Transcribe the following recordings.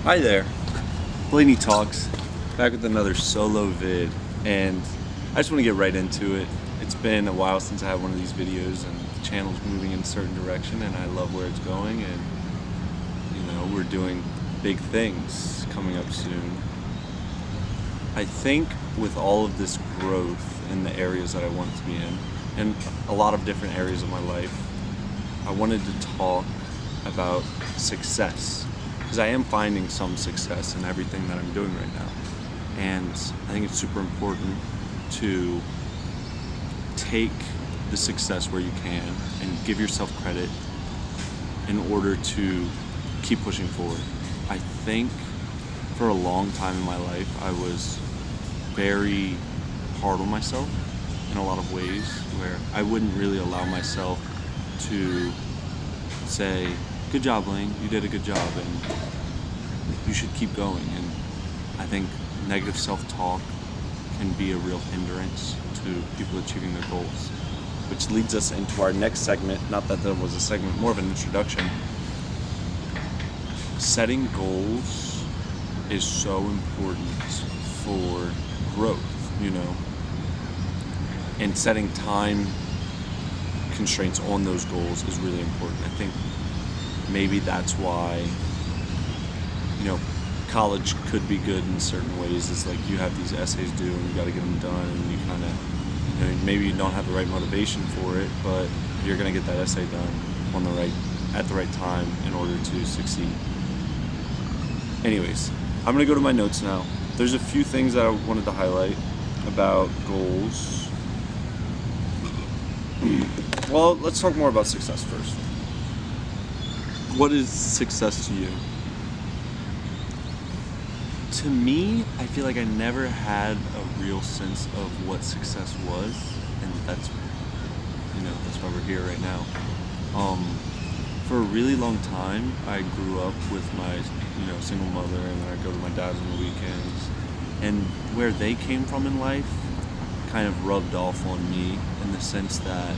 Hi there, Blaney Talks, back with another solo vid, and I just want to get right into it. It's been a while since I had one of these videos, and the channel's moving in a certain direction, and I love where it's going, and we're doing big things coming up soon. I think with all of this growth in the areas that I want to be in, and a lot of different areas of my life, I wanted to talk about success. Because I am finding some success in everything that I'm doing right now. And I think it's super important to take the success where you can and give yourself credit in order to keep pushing forward. I think for a long time in my life, I was very hard on myself in a lot of ways, where I wouldn't really allow myself to say, "Good job, Lane, you did a good job, and you should keep going." And I think negative self-talk can be a real hindrance to people achieving their goals, which leads us into our next segment. Not that there was a segment, more of an introduction. Setting goals is so important for growth, and setting time constraints on those goals is really important. I think maybe that's why college could be good in certain ways. It's like you have these essays due and you got to get them done, and you kind of maybe you don't have the right motivation for it, but you're going to get that essay done at the right time in order to succeed. Anyways, I'm going to go to my notes now. There's a few things that I wanted to highlight about goals. Well, let's talk more about success first. What is success to you? To me, I feel like I never had a real sense of what success was, and that's why we're here right now. For a really long time, I grew up with my single mother, and then I'd go to my dad's on the weekends, and where they came from in life kind of rubbed off on me in the sense that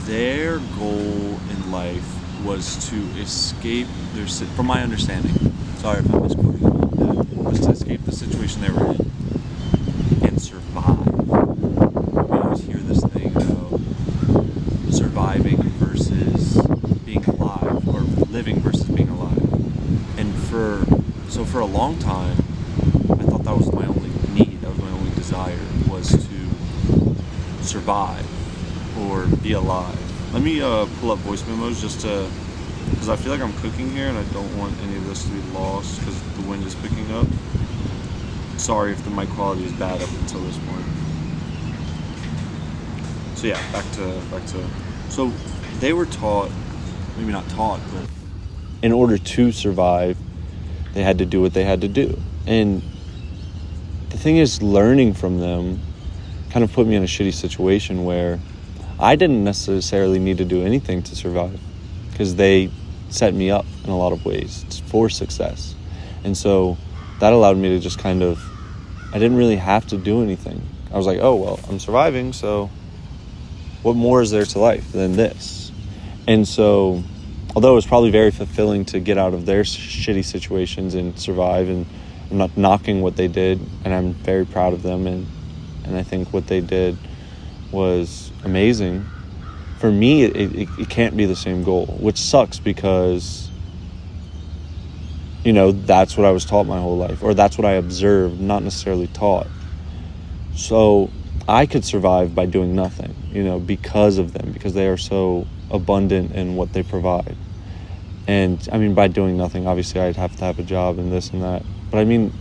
their goal in life was to escape from my understanding, sorry if I'm misquoting that, was to escape the situation they were in and survive. We always hear this thing about surviving versus being alive, or living versus being alive. And for a long time, I thought that was my only need, that was my only desire, was to survive or be alive. Let me pull up voice memos because I feel like I'm cooking here and I don't want any of this to be lost because the wind is picking up. Sorry if the mic quality is bad up until this point. So yeah, back to. So they were taught, maybe not taught, but in order to survive, they had to do what they had to do. And the thing is, learning from them kind of put me in a shitty situation where I didn't necessarily need to do anything to survive, because they set me up in a lot of ways for success. And so that allowed me to just I didn't really have to do anything. I was like, oh, well, I'm surviving, so what more is there to life than this? And so, although it was probably very fulfilling to get out of their shitty situations and survive, and I'm not knocking what they did, and I'm very proud of them, and I think what they did was amazing. For me, it can't be the same goal, which sucks because, that's what I was taught my whole life, or that's what I observed, not necessarily taught. So I could survive by doing nothing, because of them, because they are so abundant in what they provide. And I mean, by doing nothing, obviously I'd have to have a job and this and that. But I mean,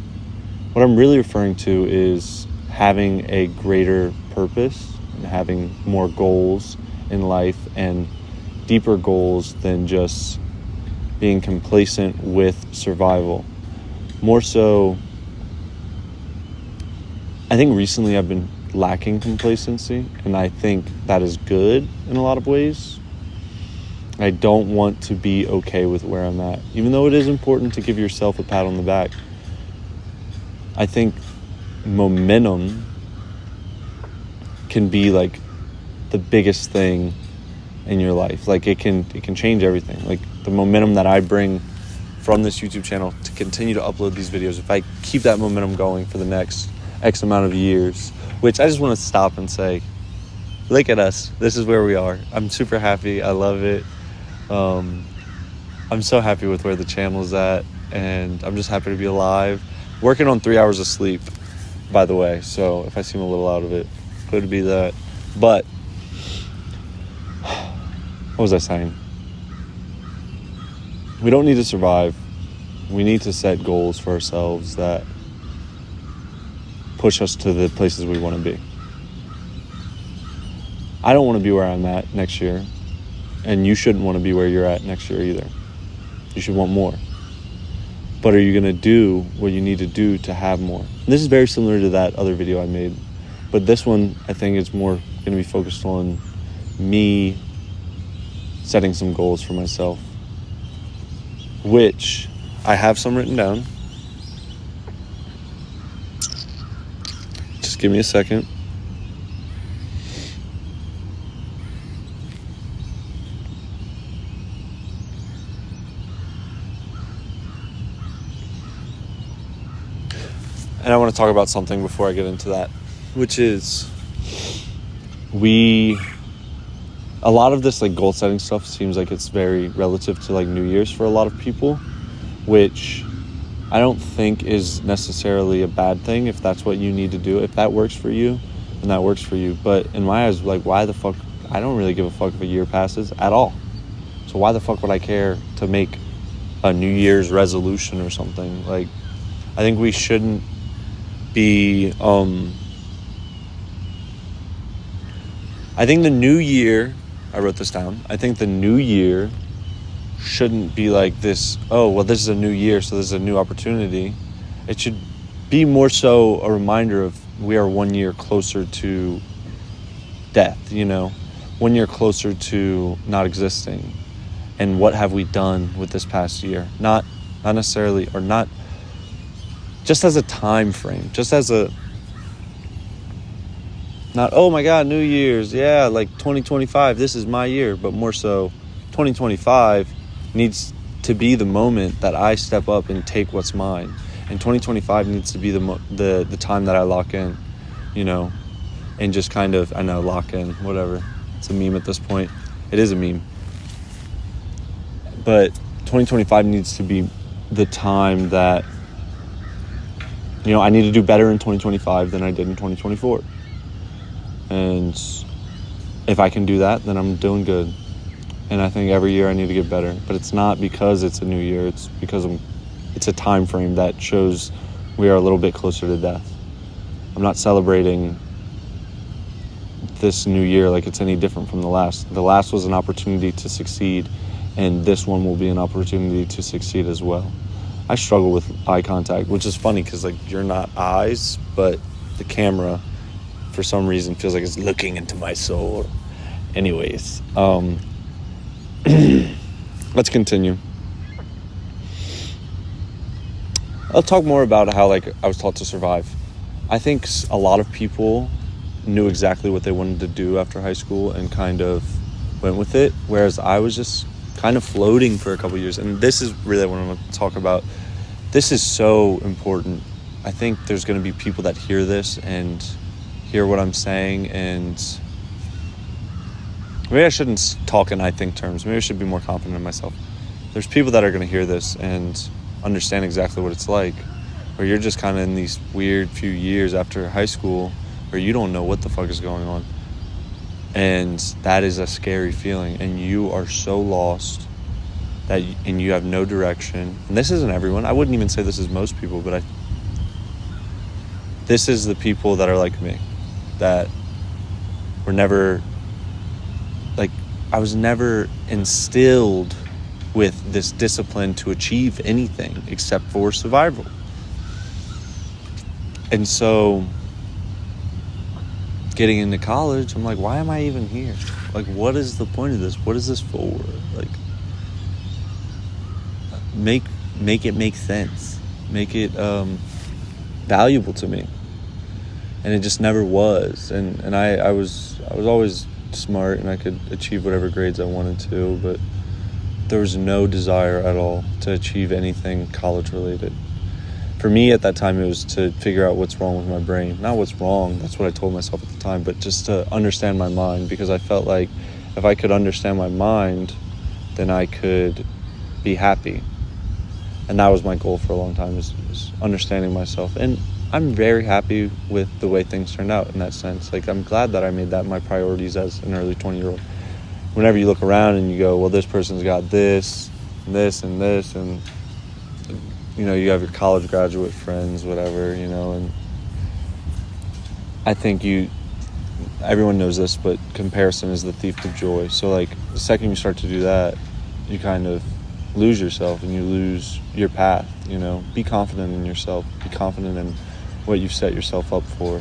what I'm really referring to is having a greater purpose and having more goals in life and deeper goals than just being complacent with survival. More so, I think recently I've been lacking complacency, and I think that is good in a lot of ways. I don't want to be okay with where I'm at, even though it is important to give yourself a pat on the back. I think momentum can be like the biggest thing in your life. Like it can change everything. Like the momentum that I bring from this YouTube channel to continue to upload these videos, if I keep that momentum going for the next X amount of years, which I just want to stop and say, look at us. This is where we are. I'm super happy. I love it. I'm so happy with where the channel is at, and I'm just happy to be alive. Working on 3 hours of sleep, by the way, so if I seem a little out of it, could be that. But what was I saying? We don't need to survive. We need to set goals for ourselves that push us to the places we want to be. I don't want to be where I'm at next year, and you shouldn't want to be where you're at next year either. You should want more. But are you going to do what you need to do to have more? And this is very similar to that other video I made, but this one I think is more going to be focused on me setting some goals for myself, which I have some written down. Just give me a second. And I want to talk about something before I get into that, which is a lot of this like goal setting stuff seems like it's very relative to like New Year's for a lot of people, which I don't think is necessarily a bad thing if that's what you need to do. If that works for you, then that works for you. But in my eyes, like, why the fuck? I don't really give a fuck if a year passes at all. So why the fuck would I care to make a New Year's resolution or something? Like, I think we shouldn't be, I think the new year, I wrote this down, I think the new year shouldn't be like this, oh, well, this is a new year, so this is a new opportunity. It should be more so a reminder of we are 1 year closer to death, 1 year closer to not existing. And what have we done with this past year? Not necessarily, or not just as a time frame, just as a, not, oh my God, New Year's, yeah, like 2025, this is my year, but more so 2025 needs to be the moment that I step up and take what's mine. And 2025 needs to be the time that I lock in, and just kind of, I know, lock in, whatever. It's a meme at this point. It is a meme. But 2025 needs to be the time that, I need to do better in 2025 than I did in 2024. And if I can do that, then I'm doing good. And I think every year I need to get better. But it's not because it's a new year. It's because it's a time frame that shows we are a little bit closer to death. I'm not celebrating this new year like it's any different from the last. The last was an opportunity to succeed, and this one will be an opportunity to succeed as well. I struggle with eye contact, which is funny because like you're not eyes, but the camera for some reason feels like it's looking into my soul. Anyways, let's continue. I'll talk more about how like I was taught to survive. I think a lot of people knew exactly what they wanted to do after high school and kind of went with it, whereas I was just kind of floating for a couple of years. And this is really what I'm going to talk about. This is so important. I think there's going to be people that hear this and hear what I'm saying, and maybe I shouldn't talk in I think terms. Maybe I should be more confident in myself. There's people that are going to hear this and understand exactly what it's like, where you're just kind of in these weird few years after high school where you don't know what the fuck is going on. And that is a scary feeling, and you are so lost and you have no direction. And this isn't everyone. I wouldn't even say this is most people, but this is the people that are like me, that were never, like, I was never instilled with this discipline to achieve anything except for survival. And so getting into college, I'm like, why am I even here? Like, what is the point of this? What is this for? Like, make it make sense. Make it valuable to me. And it just never was. And I was always smart, and I could achieve whatever grades I wanted to, but there was no desire at all to achieve anything college related. For me at that time, it was to figure out what's wrong with my brain. Not what's wrong, that's what I told myself at the time, but just to understand my mind, because I felt like if I could understand my mind, then I could be happy. And that was my goal for a long time, is understanding myself. And I'm very happy with the way things turned out in that sense. Like, I'm glad that I made that my priorities as an early 20-year-old. Whenever you look around and you go, well, this person's got this, and this, and this, and, you know, you have your college graduate friends, whatever, you know, and I think everyone knows this, but comparison is the thief of joy. So, like, the second you start to do that, you kind of lose yourself and you lose your path, you know. Be confident in yourself. Be confident in what you've set yourself up for.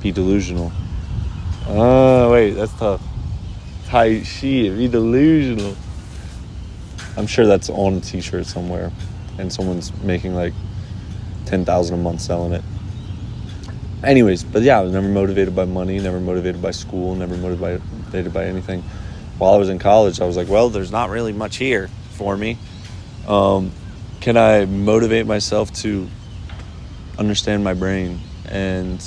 Be delusional. Oh, wait, that's tough. Tight shit. Be delusional. I'm sure that's on a t-shirt somewhere, and someone's making like $10,000 a month selling it. Anyways, but yeah, I was never motivated by money, never motivated by school, never motivated by anything. While I was in college, I was like, well, there's not really much here for me. Can I motivate myself to understand my brain? And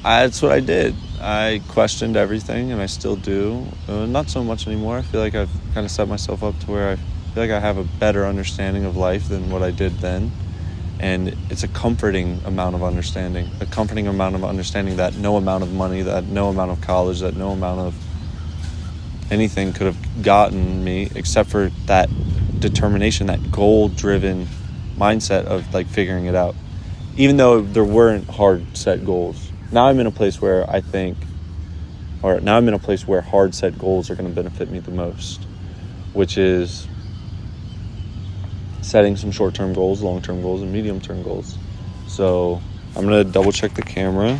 that's what I did. I questioned everything, and I still do. Not so much anymore. I feel like I've kind of set myself up to where I feel like I have a better understanding of life than what I did then. And it's a comforting amount of understanding. A comforting amount of understanding that no amount of money, that no amount of college, that no amount of anything could have gotten me, except for that determination, that goal-driven mindset of like figuring it out. Even though there weren't hard set goals. Now I'm in a place where hard set goals are going to benefit me the most, which is setting some short-term goals, long-term goals, and medium-term goals. So I'm going to double-check the camera.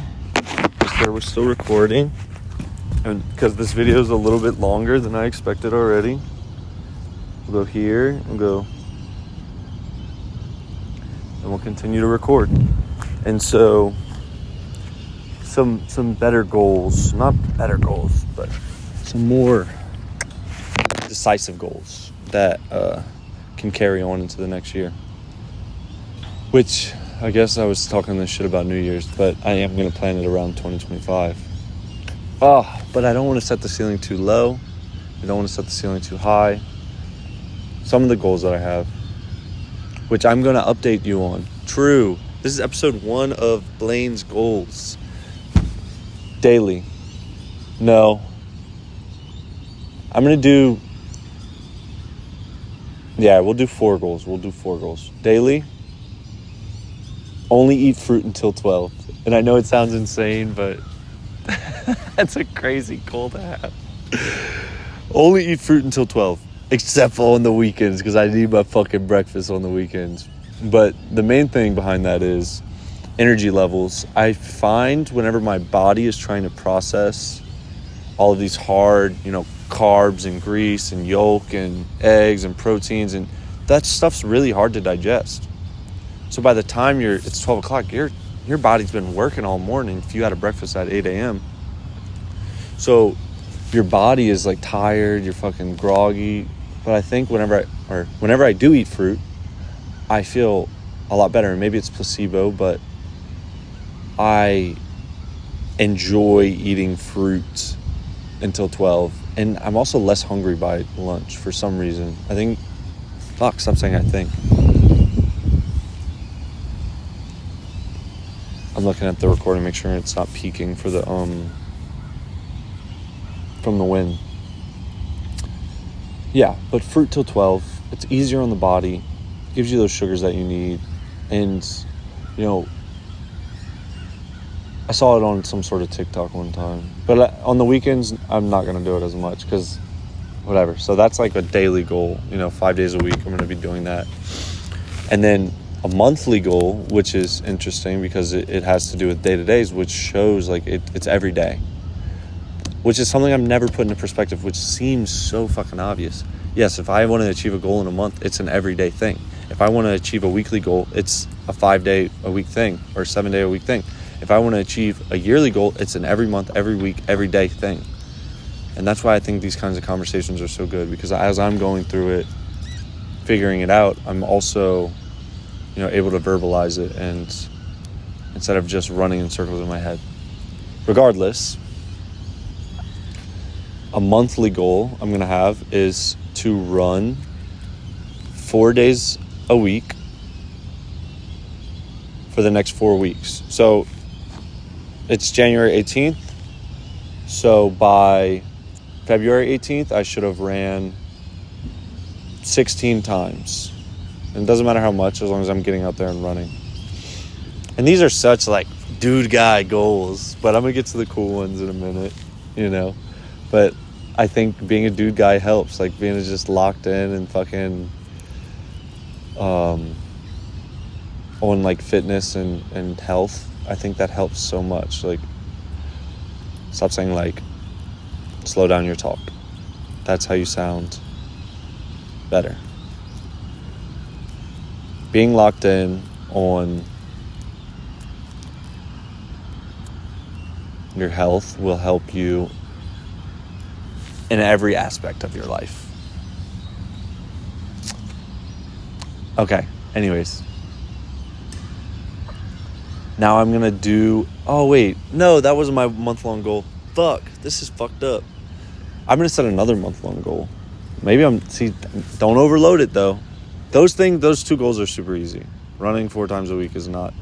Just there, we're still recording. And because this video is a little bit longer than I expected already. We'll go here, we'll go, and we'll continue to record. And so some better goals, not better goals, but some more decisive goals that can carry on into the next year. Which, I guess I was talking this shit about New Year's, but I am going to plan it around 2025. But I don't want to set the ceiling too low. I don't want to set the ceiling too high. Some of the goals that I have, which I'm going to update you on. True. This is episode 1 of Blaine's goals. Daily. No. I'm going to do... Yeah, we'll do 4 goals. Daily. Only eat fruit until 12. And I know it sounds insane, but that's a crazy goal to have. Only eat fruit until 12. Except for on the weekends, because I need my fucking breakfast on the weekends. But the main thing behind that is energy levels. I find whenever my body is trying to process all of these hard, carbs and grease and yolk and eggs and proteins, and that stuff's really hard to digest. So by the time it's 12 o'clock, your body's been working all morning if you had a breakfast at 8 a.m. So your body is like tired, you're fucking groggy. But I think whenever I do eat fruit, I feel a lot better. Maybe it's placebo, but I enjoy eating fruit until 12. And I'm also less hungry by lunch for some reason. I think... Fuck, stop saying I think. I'm looking at the recording, make sure it's not peaking for the, from the wind. Yeah, but fruit till 12. It's easier on the body. Gives you those sugars that you need. And, I saw it on some sort of TikTok one time. But on the weekends, I'm not going to do it as much because whatever. So that's like a daily goal. 5 days a week, I'm going to be doing that. And then a monthly goal, which is interesting because it has to do with day-to-days, which shows like it's every day. Which is something I've never put into perspective, which seems so fucking obvious. Yes, if I want to achieve a goal in a month, it's an everyday thing. If I want to achieve a weekly goal, it's a 5-day-a-week thing or 7-day-a-week thing. If I want to achieve a yearly goal, it's an every month, every week, every day thing. And that's why I think these kinds of conversations are so good, because as I'm going through it, figuring it out, I'm also, able to verbalize it, and instead of just running in circles in my head. Regardless, a monthly goal I'm going to have is to run 4 days a week for the next 4 weeks. So it's January 18th. So by February 18th, I should have ran 16 times. And it doesn't matter how much, as long as I'm getting out there and running. And these are such dude guy goals, but I'm going to get to the cool ones in a minute, But I think being a dude guy helps, being just locked in and fucking on fitness and health. I think that helps so much. Stop saying slow down your talk. That's how you sound better. Being locked in on your health will help you in every aspect of your life. Okay, anyways. Now I'm going to do... Oh, wait. No, that wasn't my month-long goal. Fuck, this is fucked up. I'm going to set another month-long goal. Maybe don't overload it, though. Those two goals are super easy. Running 4 times a week is not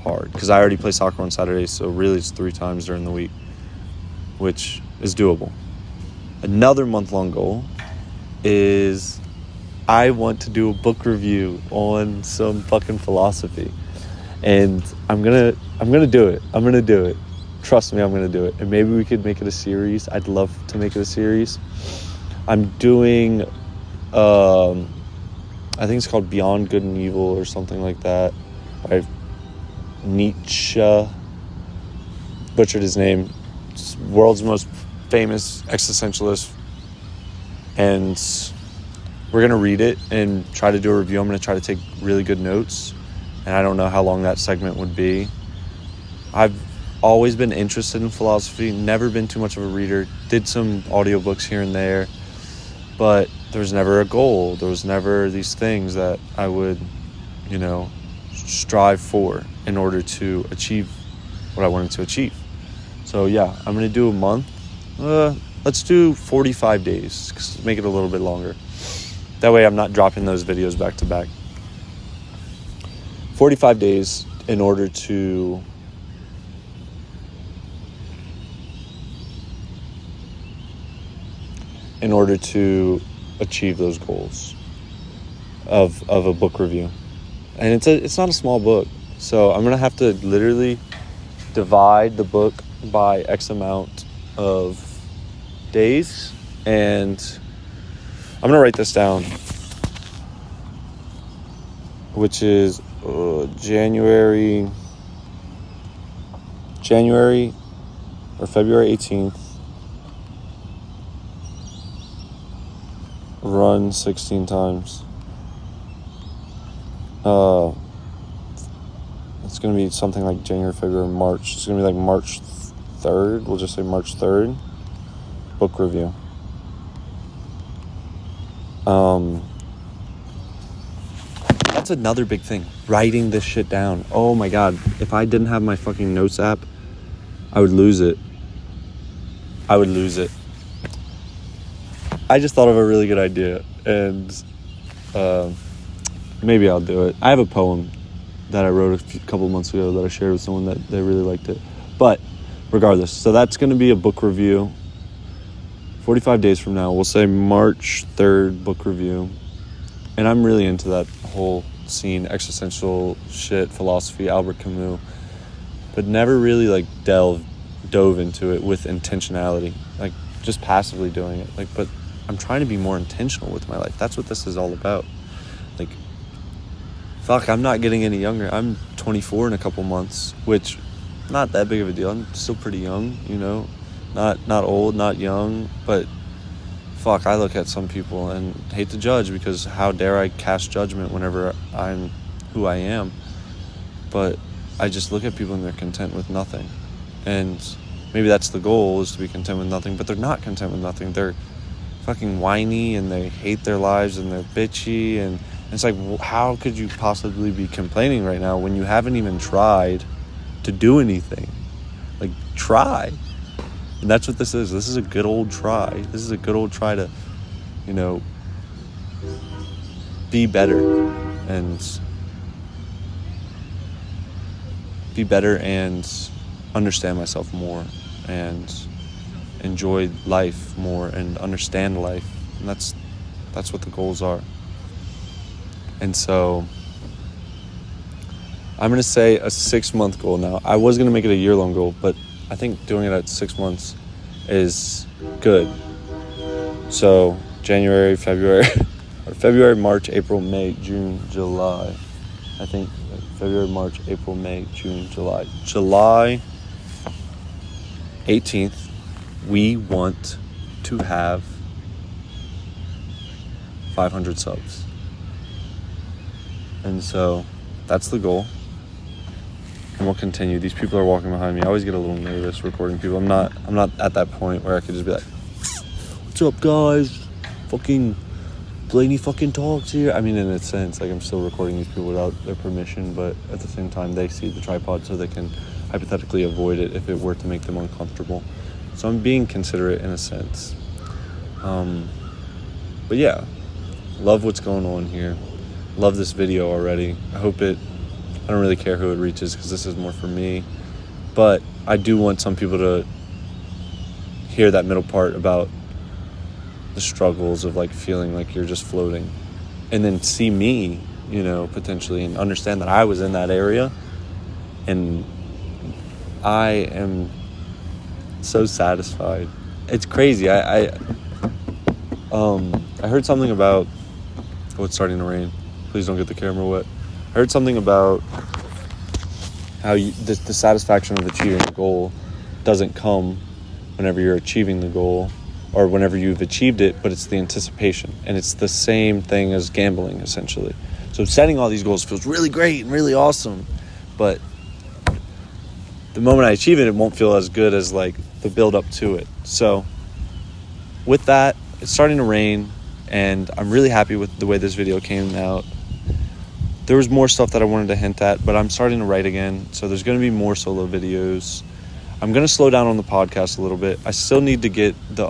hard, because I already play soccer on Saturdays, so really it's 3 times during the week, which is doable. Another month-long goal is I want to do a book review on some fucking philosophy. And I'm gonna do it. I'm gonna do it. Trust me, I'm gonna do it. And maybe we could make it a series. I'd love to make it a series. I'm doing, I think it's called Beyond Good and Evil or something like that. By Nietzsche. Butchered his name. It's world's most famous existentialist. And we're gonna read it and try to do a review. I'm gonna try to take really good notes. And I don't know how long that segment would be. I've always been interested in philosophy, never been too much of a reader, did some audiobooks here and there, but there was never a goal. There was never these things that I would, strive for in order to achieve what I wanted to achieve. So yeah, I'm going to do a month. Let's do 45 days, just make it a little bit longer. That way I'm not dropping those videos back to back. 45 days in order to achieve those goals of a book review. And it's not a small book. So I'm going to have to literally divide the book by X amount of days. And I'm going to write this down, which is January or February 18th, run 16 times. It's going to be something like January, February, March. It's going to be March 3rd. We'll just say March 3rd. Book review. That's another big thing. Writing this shit down. Oh my God. If I didn't have my fucking notes app, I would lose it. I just thought of a really good idea, and maybe I'll do it. I have a poem that I wrote a couple months ago that I shared with someone that they really liked it. But regardless, so that's going to be a book review. 45 days from now, we'll say March 3rd book review. And I'm really into that whole scene, existential shit, philosophy, Albert Camus, but never really dove into it with intentionality, just passively doing it. But I'm trying to be more intentional with my life. That's what this is all about. I'm not getting any younger. I'm 24 in a couple months, which not that big of a deal. I'm still pretty young, not old, not young, but I look at some people and hate to judge, because how dare I cast judgment whenever I'm who I am. But I just look at people and they're content with nothing. And maybe that's the goal, is to be content with nothing, but they're not content with nothing. They're fucking whiny and they hate their lives and they're bitchy, and it's like, how could you possibly be complaining right now when you haven't even tried to do anything? Like, try. And that's what this is. This is a good old try. This is a good old try to, be better and understand myself more and enjoy life more and understand life. And that's what the goals are. And so I'm going to say a 6-month goal now. I was going to make it a year-long goal, but I think doing it at 6 months is good. So January, February, or February, March, April, May, June, July. I think February, March, April, May, June, July. July 18th, we want to have 500 subs. And so that's the goal. And we'll continue. These people are walking behind me. I always get a little nervous recording people. I'm not at that point where I could just be like, "What's up, guys? Fucking Blaney fucking talks here." I mean, in a sense, like, I'm still recording these people without their permission, but at the same time, they see the tripod so they can hypothetically avoid it if it were to make them uncomfortable. So I'm being considerate in a sense. But yeah, love what's going on here. Love this video already. I don't really care who it reaches because this is more for me. But I do want some people to hear that middle part about the struggles of, like, feeling like you're just floating. And then see me, potentially, and understand that I was in that area. And I am so satisfied. It's crazy. I heard something about... Oh, it's starting to rain. Please don't get the camera wet. I heard something about how the satisfaction of achieving a goal doesn't come whenever you're achieving the goal or whenever you've achieved it, but it's the anticipation. And it's the same thing as gambling, essentially. So setting all these goals feels really great and really awesome, but the moment I achieve it, it won't feel as good as, like, the build up to it. So with that, it's starting to rain, and I'm really happy with the way this video came out. There was more stuff that I wanted to hint at, but I'm starting to write again, so there's going to be more solo videos. I'm going to slow down on the podcast a little bit. I still need to get the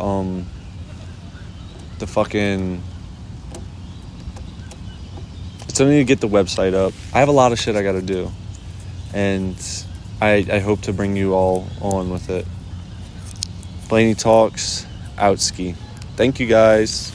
website up. I have a lot of shit I got to do, and I hope to bring you all on with it. Blaney Talks, out ski. Thank you, guys.